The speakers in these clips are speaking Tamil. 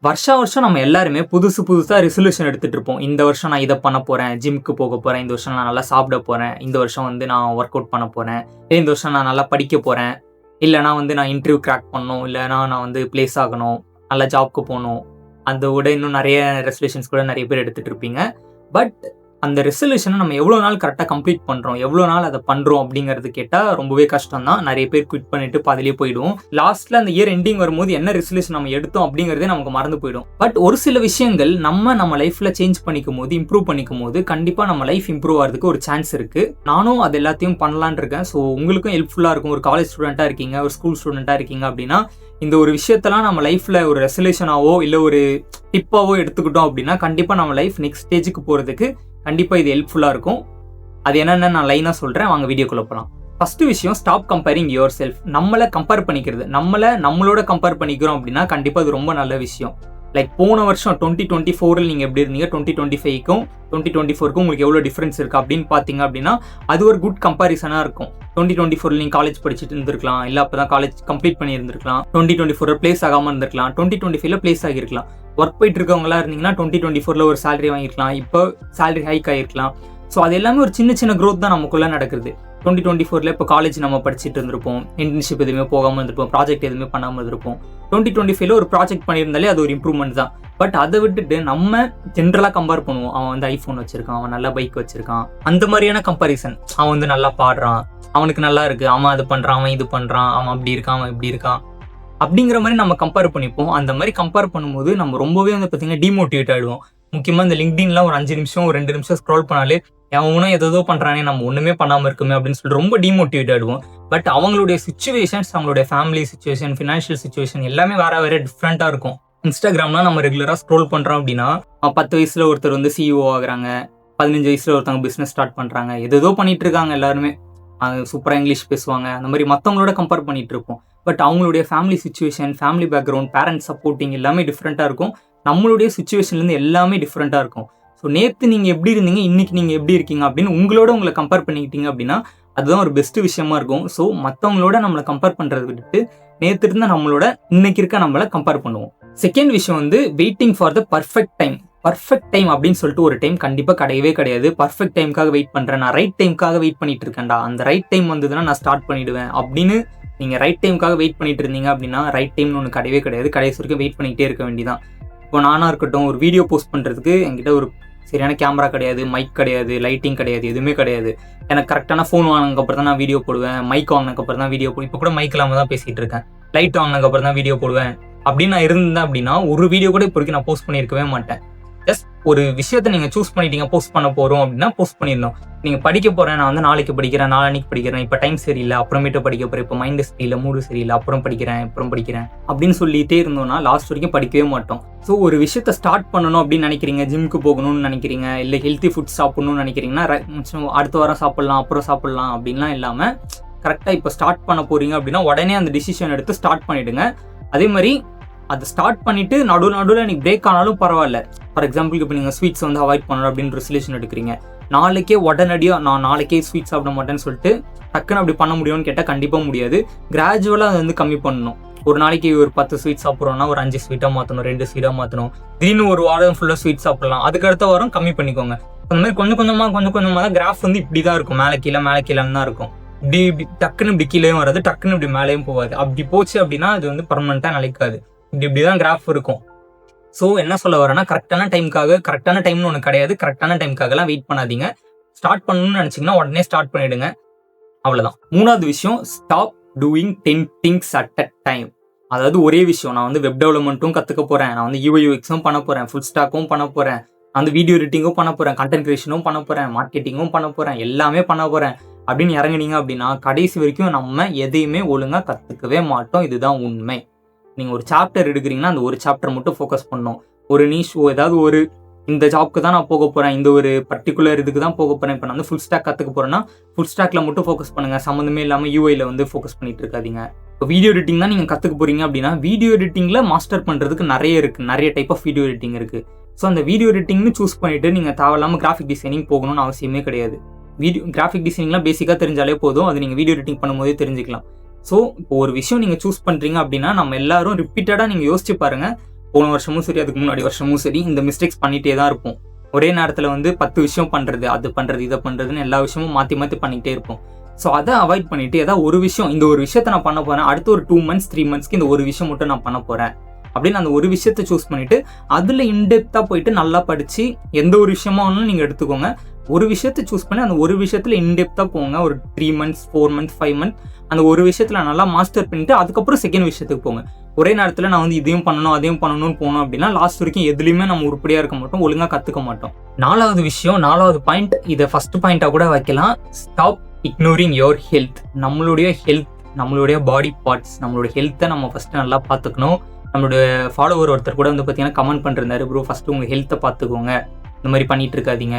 வருஷம் நம்ம எல்லாருமே புதுசா ரெசல்யூஷன் எடுத்துட்டு இருப்போம். இந்த வருஷம் நான் இத பண்ண போறேன். ஜிம்க்கு போக போறேன். இந்த வருஷம் நான் நல்லா சாப்பிட போறேன். இந்த வருஷம் வந்து நான் வொர்க் அவுட் பண்ண போறேன். இந்த வருஷம் நான் நல்லா படிக்க போறேன். இல்லன்னா வந்து நான் இன்டர்வியூ கிராக் பண்ணணும். இல்லன்னா நான் வந்து பிளேஸ் ஆகணும். நல்ல ஜாப்க்கு போணும். அந்த விட இன்னும் நெறைய ரெசல்யூஷன்ஸ் கூட நெறைய பேர் எடுத்துட்டு இருப்பீங்க. பட் அந்த ரெசல்யூஷன நம்ம எவ்வளோ நாள் கரெக்ட்டா கம்ப்ளீட் பண்றோம்? எவ்வளோ நாள் அத பண்றோம்? அப்படிங்கிறது கேட்டா ரொம்பவே கஷ்டம் தான். நெறைய பேர் குவிட் பண்ணிட்டு பாதியிலேயே போயிடுவோம். லாஸ்ட்ல அந்த இயர் எண்டிங் வரும்போது என்ன ரெசல்யூஷன் நம்ம எடுத்தோம் அப்படிங்கிறதே நமக்கு மறந்து போயிடும். பட் ஒரு சில விஷயங்கள் நம்ம லைஃப்ல சேஞ்ச் பண்ணிக்கும்போது, இம்ப்ரூவ் பண்ணிக்கும்போது கண்டிப்பா நம்ம லைஃப் இம்ப்ரூவ் ஆறதுக்கு ஒரு சான்ஸ் இருக்கு. நானும் அது எல்லாத்தையும் பண்ணலான்னு இருக்கேன். ஸோ உங்களுக்கும் ஹெல்ப்ஃபுல்லா இருக்கும். ஒரு காலேஜ் ஸ்டூடெண்ட்டா இருக்கீங்க, ஒரு ஸ்கூல் ஸ்டூடெண்ட்டா இருக்கீங்க அப்படின்னா, இந்த ஒரு விஷயத்தெல்லாம் நம்ம லைஃப்ல ஒரு ரெசல்யூஷனாவோ இல்ல ஒரு டிப்பாவோ எடுத்துக்கிட்டோம் அப்படின்னா, கண்டிப்பா நம்ம லைஃப் நெக்ஸ்ட் ஸ்டேஜ்க்கு போறதுக்கு கண்டிப்பா இது ஹெல்ப்ஃபுல்லா இருக்கும். அது என்னன்னு நான் லைனா சொல்றேன். வாங்க வீடியோக்குள்ள போலாம். ஃபர்ஸ்ட் விஷயம், ஸ்டாப் கம்பேரிங் யுவர் செல்ஃப். நம்மள கம்பேர் பண்ணிக்கிறது. நம்மளோட கம்பேர் பண்ணிக்கிறோம் அப்படின்னா கண்டிப்பா அது ரொம்ப நல்ல விஷயம். லைக் போன வருஷம் 2024ல் நீங்க எப்படி இருந்தீங்க, 2025க்கும் 2024க்கும் உங்களுக்கு எவ்வளவு டிஃபரன்ஸ் இருக்கு அப்படின்னு பாத்தீங்க அப்படின்னா அது ஒரு குட் கம்பேரிசனா இருக்கும். 2024ல் நீங்க காலேஜ் படிச்சுட்டு இருந்திருக்கலாம், இல்ல அப்பதான் காலேஜ் கம்ப்ளீட் பண்ணி இருந்திருக்கலாம். 2024ல பிளேஸ் ஆகாம இருந்திருக்கலாம், 2025ல பிளேஸ் ஆகிருக்கலாம். ஒர்க் போயிட்டு இருக்கவங்களா இருந்தீங்கன்னா 2024ல ஒரு சேலரி வாங்கிருக்கலாம், இப்போ சேலரி ஹைக் ஆகிருக்கலாம். ஸோ அது எல்லாமே ஒரு சின்ன growth தான் நமக்குள்ள நடக்குது. 2024ல இப்போ காலேஜ் நம்ம படிச்சுட்டு இருந்திருப்போம், இன்டர்ன்ஷிப் எதுவுமே போகாமல் இருந்திருப்போம், ப்ராஜெக்ட் எதுவுமே பண்ணாமல் இருந்திருப்போம். 2025ல ஒரு ப்ராஜெக்ட் பண்ணியிருந்தாலே அது ஒரு இம்ப்ரூவ்மெண்ட் தான். பட் அதை விட்டுட்டு நம்ம ஜென்ரலாக கம்பேர் பண்ணுவோம். அவன் வந்து ஐஃபோன் வச்சிருக்கான், அவன் நல்ல பைக் வச்சிருக்கான், அந்த மாதிரியான கம்பாரிசன். அவன் வந்து நல்லா பாடுறான், அவனுக்கு நல்லா இருக்கு, அவன் அது பண்றான், அவன் இது பண்றான், அவன் அப்படி இருக்கான், அவன் இப்படி இருக்கான் அப்படிங்கிற மாதிரி நம்ம கம்பேர் பண்ணிப்போம். அந்த மாதிரி கம்பேர் பண்ணும்போது நம்ம ரொம்பவே வந்து பார்த்தீங்கன்னா டிமோட்டிவேட் ஆகிடுவோம். முக்கியமாக இந்த லிங்க்டின்லாம் ஒரு 5 நிமிஷம் ஒரு 2 நிமிஷம் ஸ்க்ரோல் பண்ணாலே அவனும் ஏதோ பண்றானே, நம்ம ஒண்ணுமே பண்ணாம இருக்குமே அப்படின்னு சொல்லிட்டு ரொம்ப டிமோட்டிவேட் ஆயிடுவோம். பட் அவங்களுடைய சிச்சுவேஷன்ஸ், அவங்களுடைய ஃபேமிலி சிச்சுவேஷன், ஃபினான்ஷியல் சிச்சுவேஷன் எல்லாமே வேற டிஃப்ரெண்டா இருக்கும். இன்ஸ்டாகிராம்லாம் நம்ம ரெகுலரா ஸ்க்ரோல் பண்றோம் அப்படின்னா 10 வயசுல ஒருத்தர் வந்து சிஇஓ ஆகுறாங்க, 15 வயசுல ஒருத்தவங்க பிசினஸ் ஸ்டார்ட் பண்றாங்க, ஏதோ பண்ணிட்டு இருக்காங்க. எல்லாருமே சூப்பரா இங்கிலீஷ் பேசுவாங்க. அந்த மாதிரி மற்றவங்களோட கம்பேர் பண்ணிட்டு இருப்போம். பட் அவங்களுடைய family situation, family background, parents supporting எல்லாமே டிஃப்ரெண்டா இருக்கும். நம்மளுடைய சிச்சுவேஷன்லேருந்து எல்லாமே டிஃப்ரெண்டா இருக்கும். ஸோ நேற்று நீங்கள் எப்படி இருந்தீங்க, இன்னைக்கு நீங்கள் எப்படி இருக்கீங்க அப்படின்னு உங்களை கம்பேர் பண்ணிக்கிட்டீங்க அப்படின்னா அதுதான் ஒரு பெஸ்ட் விஷயமா இருக்கும். ஸோ மற்றவங்களோட நம்மளை கம்பேர் பண்ணுறதை விட்டுட்டு நேற்று இருந்த நம்மளோட இன்னைக்கு இருக்க நம்மளை கம்பேர் பண்ணுவோம். செகண்ட் விஷயம் வந்து waiting for the perfect time. Perfect time அப்படின்னு சொல்லிட்டு ஒரு டைம் கண்டிப்பாக கிடையவே கிடையாது. பர்ஃபெக்ட் டைமுக்காக வெயிட் பண்ணுறேன், நான் ரைட் டைமுக்காக வெயிட் பண்ணிட்டு இருக்கேன்டா, அந்த ரைட் டைம் வந்ததுன்னா நான் ஸ்டார்ட் பண்ணிடுவேன் அப்படின்னு நீங்கள் ரைட் டைமுக்காக வெயிட் பண்ணிட்டு இருந்தீங்க அப்படின்னா ரைட் டைம்னு ஒன்று கிடையவே கிடையாது. கடைசி வரைக்கும் வெயிட் பண்ணிகிட்டே இருக்க வேண்டியதான். இப்போ நானாக இருக்கட்டும், ஒரு வீடியோ போஸ்ட் பண்ணுறதுக்கு என்கிட்ட ஒரு சரியான கேமரா கிடையாது, மைக் கிடையாது, லைட்டிங் கிடையாது, எதுவுமே கிடையாது. எனக்கு கரெக்டான ஃபோன் வாங்கினதுக்கப்புறம் தான் நான் வீடியோ போடுவேன், மைக் வாங்கினதுக்கப்புறம் தான் வீடியோ போடுவேன். இப்போ கூட மைக் இல்லாமல் தான் பேசிகிட்டு இருக்கேன். லைட் வாங்கினதுக்கப்புறம் தான் வீடியோ போடுவேன் அப்படின்னு நான் இருந்தேன் அப்படின்னா ஒரு வீடியோ கூட இப்போ வரைக்கும் நான் போஸ்ட் பண்ணியிருக்கவே மாட்டேன். ஜஸ்ட் ஒரு விஷயத்தை நீங்கள் சூஸ் பண்ணிட்டீங்க, போஸ்ட் பண்ண போகிறோம் அப்படின்னா போஸ்ட் பண்ணிடணும். நீங்கள் படிக்க போகிறேன், நான் வந்து நாளைக்கு படிக்கிறேன், நாளைக்கு படிக்கிறேன், இப்போ டைம் சரியில்லை அப்புறமேட்டு படிக்க போகிறேன், இப்போ மைண்டு சரியில்லை, மூடு சரியில்லை, அப்புறம் படிக்கிறேன் அப்படின்னு சொல்லிட்டே இருந்தோம்னா லாஸ்ட் வரைக்கும் படிக்கவே மாட்டோம். ஸோ ஒரு விஷயத்தை ஸ்டார்ட் பண்ணணும் அப்படின்னு நினைக்கிறீங்க, ஜிம்க்கு போகணும்னு நினைக்கிறீங்க, இல்லை ஹெல்த்தி ஃபுட் சாப்பிடணும்னு நினைக்கிறீங்கன்னா அடுத்த வாரம் சாப்பிட்லாம், அப்புறம் சாப்பிட்லாம் அப்படின்லாம் இல்லாமல் கரெக்டாக இப்போ ஸ்டார்ட் பண்ண போகிறீங்க அப்படின்னா உடனே அந்த டிசிஷன் எடுத்து ஸ்டார்ட் பண்ணிவிடுங்க. அதே மாதிரி அதை ஸ்டார்ட் பண்ணிவிட்டு நடுவில் நீங்கள் பிரேக் ஆனாலும் பரவாயில்ல. ஃபார் எக்ஸாம்பிளுக்கு இப்போ நீங்கள் ஸ்வீட்ஸ் வந்து அவாய்ட் பண்ணணும் அப்படின்னு ரெசல்யூஷன் எடுக்கிறீங்க, நாளைக்கே உடனடியாக நான் நாளைக்கே ஸ்வீட் சாப்பிட மாட்டேன்னு சொல்லிட்டு டக்குன்னு அப்படி பண்ண முடியும்னு கேட்டால் கண்டிப்பாக முடியாது. கிராஜுவலாக அதை வந்து கம்மி பண்ணணும். ஒரு நாளைக்கு ஒரு 10 ஸ்வீட் சாப்பிட்றோம்னா ஒரு 5 ஸ்வீட்டாக மாற்றணும், 2 ஸ்வீட்டாக மாற்றணும். திடீர்னு ஒரு வாரம் ஃபுல்லாக ஸ்வீட் சாப்பிடலாம், அதுக்கு அடுத்த வாரம் கம்மி பண்ணிக்கோங்க. அந்த மாதிரி கொஞ்சம் கொஞ்சமாக தான் கிராஃப் வந்து இப்படி தான் இருக்கும், மேலே கீழேன்னு தான் இருக்கும். இப்படி டக்குன்னு இப்படி கீழேயும் வராது, டக்குன்னு இப்படி மேலேயும் போகாது. அப்படி போச்சு அப்படின்னா அது வந்து பர்மனெண்ட்டாக நிலைக்காது. இப்படி தான் கிராஃப் இருக்கும். ஸோ என்ன சொல்ல வரேன்னா, கரெக்டான டைம்னு ஒன்று கிடையாது. கரெக்டான டைமுக்காகலாம் வெயிட் பண்ணாதீங்க. ஸ்டார்ட் பண்ணணும்னு நினச்சிங்கன்னா உடனே ஸ்டார்ட் பண்ணிவிடுங்க. அவ்வளோதான். 3வது விஷயம், stop doing 10 things at a time. அதாவது ஒரே விஷயம், நான் வந்து வெப் டெவலப்மெண்ட்டும் கற்றுக்க போகிறேன், நான் வந்து UI UXும் பண்ண போகிறேன், ஃபுல் ஸ்டாக்கும் பண்ண போகிறேன், நான் வந்து வீடியோ எடிட்டிங்கும் பண்ண போகிறேன், கண்டென்ட் கிரியேஷனும் பண்ண போகிறேன், மார்க்கெட்டிங்கும் பண்ண போகிறேன், எல்லாமே பண்ண போகிறேன் அப்படின்னு இறங்குனீங்க அப்படின்னா கடைசி வரைக்கும் நம்ம எதையுமே ஒழுங்காக கற்றுக்கவே மாட்டோம். இதுதான் உண்மை. நீங்கள் ஒரு சாப்டர் எடுக்கிறீங்கன்னா அந்த ஒரு சாப்டர் மட்டும் ஃபோக்கஸ் பண்ணணும். ஒரு நீஷ் ஏதாவது ஒரு இந்த ஜாப்க்கு தான் நான் போக போகிறேன், இந்த ஒரு பர்டிகுலர் இதுக்கு தான் போக போகிறேன், இப்போ நான் வந்து ஃபுல் ஸ்டாக் கற்றுக்க போகிறேன்னா ஃபுல் ஸ்டாக்ல மட்டும் ஃபோக்கஸ் பண்ணுங்கள். சம்மந்தமே இல்லாமல் யூஐயில் வந்து ஃபோக்கஸ் பண்ணிட்டு இருக்காதீங்க. இப்போ வீடியோ எடிட்டிங் தான் நீங்கள் கற்றுக்க போகிறீங்க அப்படின்னா வீடியோ எடிட்டிங்கில் மாஸ்டர் பண்ணுறதுக்கு நிறைய டைப் ஆஃப் வீடியோ எடிட்டிங் இருக்குது. ஸோ அந்த வீடியோ எடிட்டிங்னு சூஸ் பண்ணிவிட்டு நீங்கள் தேவையில்லாமல் கிராஃபிக் டிசைனிங் போகணும்னு அவசியமே கிடையாது. கிராஃபிக் டிசைனிங்லாம் பேசிக்காக தெரிஞ்சாலே போதும், அது நீங்கள் வீடியோ எடிட்டிங் பண்ணும்போதே தெரிஞ்சுக்கலாம். ஸோ இப்போ ஒரு விஷயம் நீங்கள் சூஸ் பண்ணுறீங்க அப்படின்னா நம்ம எல்லாரும் ரிப்பீட்டடாக நீங்கள் யோசிச்சு பாருங்கள், போன வருஷமும் சரி, அதுக்கு முன்னாடி வருஷமும் சரி, இந்த மிஸ்டேக்ஸ் பண்ணிகிட்டே தான் இருப்போம். ஒரே நேரத்தில் வந்து 10 விஷயம் பண்ணுறது, அது பண்ணுறது, இதை பண்ணுறதுன்னு எல்லா விஷயமும் மாற்றி மாற்றி பண்ணிகிட்டே இருப்போம். ஸோ அதை அவாய்ட் பண்ணிவிட்டு ஏதாவது ஒரு விஷயம், இந்த ஒரு விஷயத்தை நான் பண்ண போகிறேன், அடுத்த ஒரு 2 months 3 monthsக்கு இந்த ஒரு விஷயம் மட்டும் நான் பண்ண போகிறேன் அப்படின்னு அந்த ஒரு விஷயத்தை சூஸ் பண்ணிவிட்டு அதில் இன்டெப்த்தாக போயிட்டு நல்லா படித்து எந்த ஒரு விஷயமா வேணாலும் நீங்கள் எடுத்துக்கோங்க. ஒரு விஷயத்தை சூஸ் பண்ணி அந்த ஒரு விஷயத்தில் இன்டெப்த்தாக போங்க. ஒரு 3 months 4 months 5 months அந்த ஒரு விஷயத்தில் நல்லா மாஸ்டர் பண்ணிவிட்டு அதுக்கப்புறம் செகண்ட் விஷயத்துக்கு போங்க. ஒரே நேரத்தில் நான் வந்து இதையும் பண்ணணும் அதையும் பண்ணணும்னு போனோம் அப்படின்னா லாஸ்ட் வரைக்கும் எதுலையுமே நம்ம உருப்படியாக இருக்க மாட்டோம், ஒழுங்காக கற்றுக்க மாட்டோம். 4வது பாயிண்ட், இதை ஃபர்ஸ்ட் பாயிண்ட்டாக கூட வைக்கலாம். Stop ignoring your health. நம்மளுடைய பாடி பார்ட்ஸ், நம்மளோட ஹெல்த்தை நம்ம ஃபஸ்ட்டு நல்லா பார்த்துக்கணும். நம்மளுடைய ஃபாலோவர் ஒருத்தர் கூட வந்து பார்த்தீங்கன்னா கமெண்ட் பண்ணிருந்தாரு, ப்ரோ ஃபஸ்ட்டு உங்கள் ஹெல்த்தை பார்த்துக்கோங்க, இந்த மாதிரி பண்ணிட்டு இருக்காதீங்க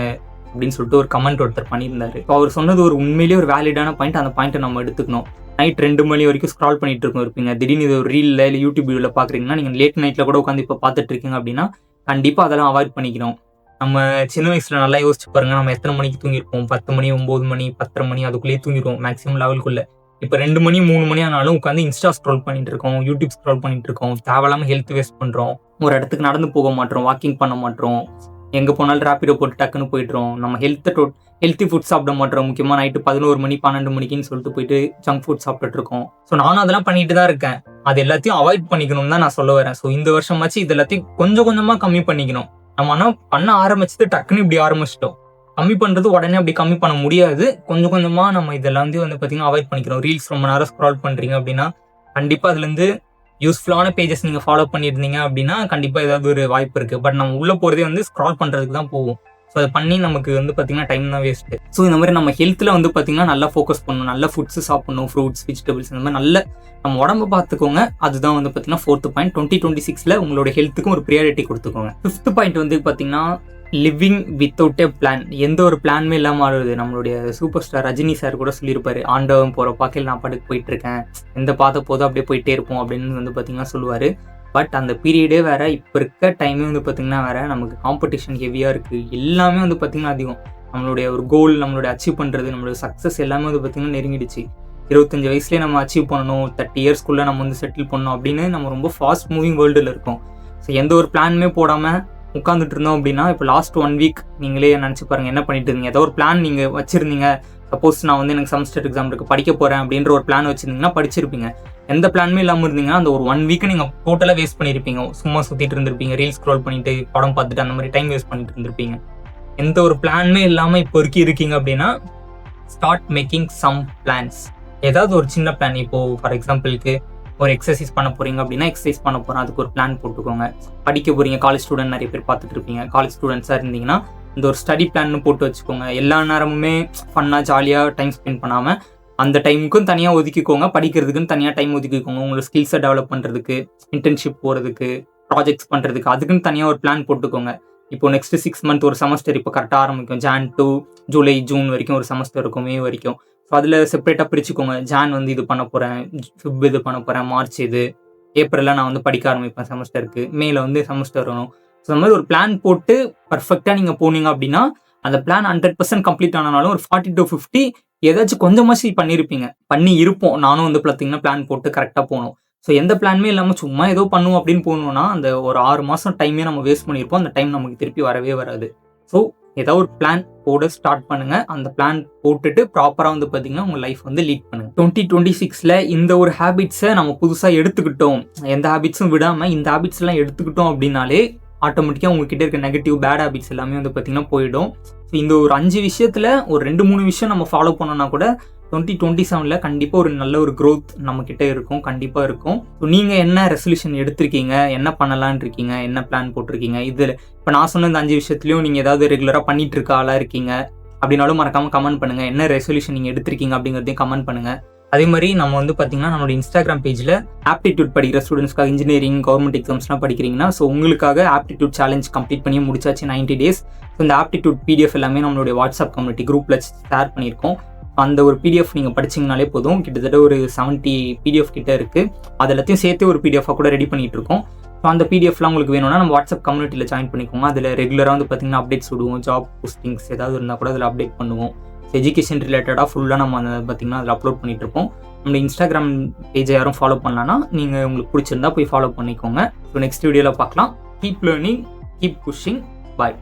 அப்படின்னு சொல்லிட்டு ஒரு கமெண்ட் ஒருத்தர் பண்ணியிருந்தாரு. இப்போ அவர் சொன்னது ஒரு உண்மையிலேயே ஒரு வேலிடான பாயிண்ட். அந்த பாயிண்ட்டை நம்ம எடுத்துக்கணும். நைட் 2 மணி வரைக்கும் ஸ்க்ரால் பண்ணிட்டு இருப்பீங்க. திடீர்னு இது ஒரு ரீலில் இல்லை யூடியூப் வீடியோவில் பார்க்குறீங்கன்னா, நீங்கள் லேட் நைட்டில் கூட உட்காந்து இப்போ பார்த்துட்டு இருக்கீங்க அப்படின்னா கண்டிப்பாக அதெல்லாம் அவாய்ட் பண்ணிக்கணும். நம்ம சின்ன வயசில் நல்லா யோசிச்சு பாருங்க, நம்ம எத்தனை மணிக்கு தூங்கியிருப்போம்? 10 மணி 9 மணி 10:30 மணி அதுக்குள்ளேயே தூங்கிடுவோம் மேக்ஸிமம் லெவலுக்குள்ளே. இப்போ 2 மணி 3 மணி ஆனாலும் உட்காந்து இன்ஸ்டா ஸ்க்ரோல் பண்ணிட்டு இருக்கோம், யூடியூப் ஸ்க்ரோல் பண்ணிட்டு இருக்கோம், தேவையில்லாமல் ஹெல்த் வேஸ்ட் பண்ணுறோம். ஒரு இடத்துக்கு நடந்து போக மாட்டோம், வாக்கிங் பண்ண மாட்டோம், எங்கே போனாலும் ரேப்பிடோ போட்டு டக்குன்னு போய்ட்றோம். நம்ம ஹெல்த்தி ஃபுட் சாப்பிட மாட்டோம். முக்கியமாக நைட்டு 11 மணி 12 மணிக்குன்னு சொல்லிட்டு போயிட்டு ஜங்க் ஃபுட் சாப்பிட்டுட்டு இருக்கோம். ஸோ நானும் அதெல்லாம் பண்ணிட்டு தான் இருக்கேன். அது எல்லாத்தையும் அவாய்ட் பண்ணிக்கணும்னு தான் நான் சொல்ல வரேன். ஸோ இந்த வருஷமாச்சு இது எல்லாத்தையும் கொஞ்சம் கொஞ்சமாக கம்மி பண்ணிக்கணும். நம்ம ஆனால் பண்ண ஆரம்பிச்சது டக்குன்னு இப்படி ஆரம்பிச்சிட்டோம். கம்மி பண்ணுறது உடனே அப்படி கம்மி பண்ண முடியாது. கொஞ்சம் கொஞ்சமாக நம்ம இதெல்லாம் வந்து பார்த்தீங்கன்னா அவாய்ட் பண்ணிக்கிறோம். ரீல்ஸ் ரொம்ப நேரம் ஸ்க்ரால் பண்ணுறீங்க அப்படின்னா கண்டிப்பாக அதுலேருந்து யூஸ்ஃபுல்லான பேஜஸ் நீங்கள் ஃபாலோ பண்ணியிருந்தீங்க அப்படின்னா கண்டிப்பாக ஏதாவது ஒரு வாய்ப்பு இருக்குது. பட் நம்ம உள்ளே போகிறதே வந்து ஸ்க்ரால் பண்ணுறதுக்கு தான் போகும். ஸோ அதை பண்ணி நமக்கு வந்து பார்த்திங்கன்னா டைம் தான் வேஸ்ட்டு. ஸோ இந்த மாதிரி நம்ம ஹெல்த்தில் வந்து பார்த்திங்கன்னா நல்லா ஃபோக்கஸ் பண்ணணும், நல்ல ஃபுட்ஸ் சாப்பிடணும், ஃப்ரூட்ஸ் வெஜிடபிள்ஸ் இந்த மாதிரி நல்ல நம்ம உடம்பு பார்த்துக்கோங்க. அதுதான் வந்து பார்த்திங்கன்னா 4th பாயிண்ட். 2026 உங்களோட ஹெல்த்துக்கும் ஒரு ப்ரியாரிட்டி கொடுத்துக்கோங்க. 5th பாயிண்ட் வந்து பார்த்திங்கன்னா லிவிங் வித்தவுட் எ பிளான். எந்த ஒரு பிளானுமே இல்லாமல் ஆடுது. நம்மளுடைய சூப்பர் ஸ்டார் ரஜினி சார் கூட சொல்லியிருப்பாரு, ஆண்டவன் போகிற பாக்கையில் நான் படுக்க போயிட்டு இருக்கேன், எந்த பார்த்த போதும் அப்படியே போயிட்டே இருப்போம் அப்படின்னு வந்து பார்த்திங்கன்னா சொல்லுவார். பட் அந்த பீரியடே வேறு, இப்போ இருக்க டைமே வந்து பார்த்திங்கன்னா வேறு. நமக்கு காம்படிஷன் ஹெவியாக இருக்குது, எல்லாமே வந்து பார்த்திங்கன்னா அதிகம். நம்மளுடைய ஒரு கோல், நம்மளுடைய அச்சீவ் பண்ணுறது, நம்மளுடைய சக்ஸஸ் எல்லாமே வந்து பார்த்திங்கன்னா நெருங்கிடுச்சு. 25 வயசுலேயே நம்ம அச்சீவ் பண்ணணும், 30 இயர்ஸ்க்குள்ளே நம்ம வந்து செட்டில் பண்ணணும் அப்படின்னு நம்ம ரொம்ப ஃபாஸ்ட் மூவிங் வேர்ல்டில் இருக்கோம். ஸோ எந்த ஒரு பிளானுமே போடாமல் உட்காந்துட்டு இருந்தோம் அப்படின்னா, இப்போ லாஸ்ட் 1 வீக் நீங்களே நினச்சி பாருங்கள் என்ன பண்ணிட்டு இருந்தீங்க. ஏதோ ஒரு பிளான் நீங்கள் வச்சுருந்தீங்க. சப்போஸ் நான் வந்து எனக்கு செமஸ்டர் எக்ஸாம் இருக்குது, படிக்க போகிறேன் அப்படின்ற ஒரு பிளான் வச்சுருந்தீங்கன்னா படிச்சிருப்பீங்க. எந்த பிளானுமே இல்லாமல் இருந்தீங்கன்னா அந்த ஒரு 1 வீக்கை நீங்கள் டோட்டலாக வேஸ்ட் பண்ணியிருப்பீங்க. சும்மா சுற்றிட்டு இருந்திருப்பீங்க, ரீல்ஸ் ஸ்க்ரோல் பண்ணிட்டு படம் பார்த்துட்டு அந்த மாதிரி டைம் வேஸ்ட் பண்ணிட்டு இருந்திருப்பீங்க. எந்த ஒரு பிளானுமே இல்லாமல் இப்போ இருக்கீங்க அப்படின்னா ஸ்டார்ட் மேக்கிங் சம் பிளான்ஸ். ஏதாவது ஒரு சின்ன பிளான். இப்போது ஃபார் எக்ஸாம்பிளுக்கு ஒரு எக்ஸசைஸ் பண்ண போகிறீங்க அப்படின்னா எக்ஸசைஸ் பண்ண போகிறேன், அதுக்கு ஒரு பிளான் போட்டுக்கோங்க. படிக்க போகிறீங்க, காலேஜ் ஸ்டூடெண்ட் நிறைய பேர் பார்த்துட்டு இருப்பீங்க. காலேஜ் ஸ்டூடெண்ட்ஸாக இருந்தீங்கன்னா இந்த ஒரு ஸ்டடி பிளான்னு போட்டு வச்சுக்கோங்க. எல்லா நேரமுமே ஃபன்னாக ஜாலியாக டைம் ஸ்பெண்ட் பண்ணாமல் அந்த டைமுக்கும் தனியாக ஒதுக்கிக்கோங்க, படிக்கிறதுக்குன்னு தனியாக டைம் ஒதுக்கிக்கோங்க. உங்களோட ஸ்கில்ஸை டெவலப் பண்ணுறதுக்கு, இன்டர்ன்ஷிப் போகிறதுக்கு, ப்ராஜெக்ட்ஸ் பண்ணுறதுக்கு, அதுக்குன்னு தனியாக ஒரு பிளான் போட்டுக்கோங்க. இப்போ நெக்ஸ்ட் 6 months ஒரு செமஸ்டர் இப்போ கரெக்டாக ஆரம்பிக்கும். Jan to July June வரைக்கும் ஒரு செமஸ்டர் இருக்கும், மே வரைக்கும். ஸோ அதில் செப்பரேட்டாக பிரிச்சுக்கோங்க. ஜான் வந்து இது பண்ண போகிறேன், ஃபிப் இது பண்ண போகிறேன், மார்ச் இது, ஏப்ரலில் நான் வந்து படிக்க ஆரம்பிப்பேன் செமஸ்டருக்கு, மேல வந்து செமஸ்டர் வரும். ஸோ அந்த மாதிரி ஒரு பிளான் போட்டு பர்ஃபெக்டாக நீங்கள் போனீங்க அப்படின்னா அந்த பிளான் 100% கம்ப்ளீட் ஆனாலும் ஒரு 40 to 50 ஏதாச்சும் கொஞ்சமாச்சு பண்ணி இருப்போம். நானும் வந்து பார்த்தீங்கன்னா பிளான் போட்டு கரெக்டாக போகணும். ஸோ எந்த பிளானுமே இல்லாமல் சும்மா ஏதோ பண்ணுவோம் அப்படின்னு போகணுன்னா அந்த ஒரு 6 மாதம் டைமே நம்ம வேஸ்ட் பண்ணியிருப்போம். அந்த டைம் நமக்கு திருப்பி வரவே வராது. ஸோ ஏதாவது ஒரு பிளான் போட ஸ்டார்ட் பண்ணுங்க. அந்த பிளான் போட்டுட்டு ப்ராப்பராக வந்து பார்த்தீங்கன்னா உங்கள் லைஃப் வந்து லீட் பண்ணுங்க. 2026 இந்த ஒரு ஹேபிட்ஸை நம்ம புதுசாக எடுத்துக்கிட்டோம், எந்த ஹேபிட்ஸும் விடாமல் இந்த ஹேபிட்ஸ் எல்லாம் எடுத்துக்கிட்டோம் அப்படின்னாலே ஆட்டோமேட்டிக்காக உங்ககிட்ட இருக்க நெகட்டிவ் பேட் ஹேபிட்ஸ் எல்லாமே வந்து பார்த்தீங்கன்னா போயிடும். ஸோ இந்த ஒரு 5 விஷயத்தில் ஒரு 2-3 விஷயம் நம்ம ஃபாலோ பண்ணோம்னா கூட 2027 கண்டிப்பாக ஒரு நல்ல ஒரு க்ரோத் நம்மக்கிட்ட இருக்கும், கண்டிப்பாக இருக்கும். ஸோ நீங்கள் என்ன ரெசல்யூஷன் எடுத்திருக்கீங்க, என்ன பண்ணலான் இருக்கீங்க, என்ன பிளான் போட்டிருக்கீங்க, இதில் இப்போ நான் சொன்ன இந்த 5 விஷயத்துலையும் நீங்கள் ஏதாவது ரெகுலராக பண்ணிட்டு இருக்க ஆளாக இருக்கீங்க அப்படின்னாலும் மறக்காமல் கமெண்ட் பண்ணுங்கள். என்ன ரெசல்யூஷன் நீங்கள் எடுத்திருக்கீங்க அப்படிங்கிறதையும் கமெண்ட் பண்ணுங்கள். அதே மாதிரி நம்ம வந்து பார்த்தீங்கன்னா நம்மளோட இன்ஸ்டாகிராம் பேஜில் ஆப்டிடியூட் படிக்கிற ஸ்டூடெண்ட்ஸ்க்காக இன்ஜினியரிங் கவர்மெண்ட் எக்ஸாம்ஸ்லாம் படிக்கிறீங்கன்னா ஸோ உங்களுக்காக ஆப்டிடியூட் சேலஞ்ச் கம்ப்ளீட் பண்ணி முடிச்சாச்சு 90 days. ஸோ இந்த ஆப்டிடியூட் PDF எல்லாமே நம்மளுடைய வாட்ஸ்அப் கம்யூனிட்டி குரூப்பில் ஷேர் பண்ணியிருக்கோம். அந்த ஒரு PDF நீங்கள் படிச்சிங்கனாலே போதும். கிட்டத்தட்ட ஒரு 70 PDF கிட்ட இருக்குது. அது எல்லாத்தையும் சேர்த்து ஒரு PDF கூட ரெடி பண்ணிகிட்டு இருக்கோம். ஸோ அந்த PDFலாம் உங்களுக்கு வேணும்னா நம்ம வாட்ஸ்அப் கம்யூனிட்டியில் ஜாயின் பண்ணிக்கோங்க. அதில் ரெகுலராக வந்து பார்த்திங்கன்னா அப்டேட்ஸ் விடுவோம், ஜாப் போஸ்டிங்ஸ் ஏதாவது இருந்தால் கூட அதில் அப்டேட் பண்ணுவோம். எஜுகேஷன் ரிலேட்டடாக ஃபுல்லாக நம்ம பார்த்திங்கன்னா அதில் அப்லோட் பண்ணிகிட்டு இருப்போம். நம்ம இன்ஸ்டாகிராம் பேஜை யாரும் ஃபாலோ பண்ணலன்னா நீங்கள் உங்களுக்கு பிடிச்சிருந்தா போய் ஃபாலோ பண்ணிக்கோங்க. ஸோ நெக்ஸ்ட் வீடியோவில் பார்க்கலாம். Keep learning, keep pushing. பாய்.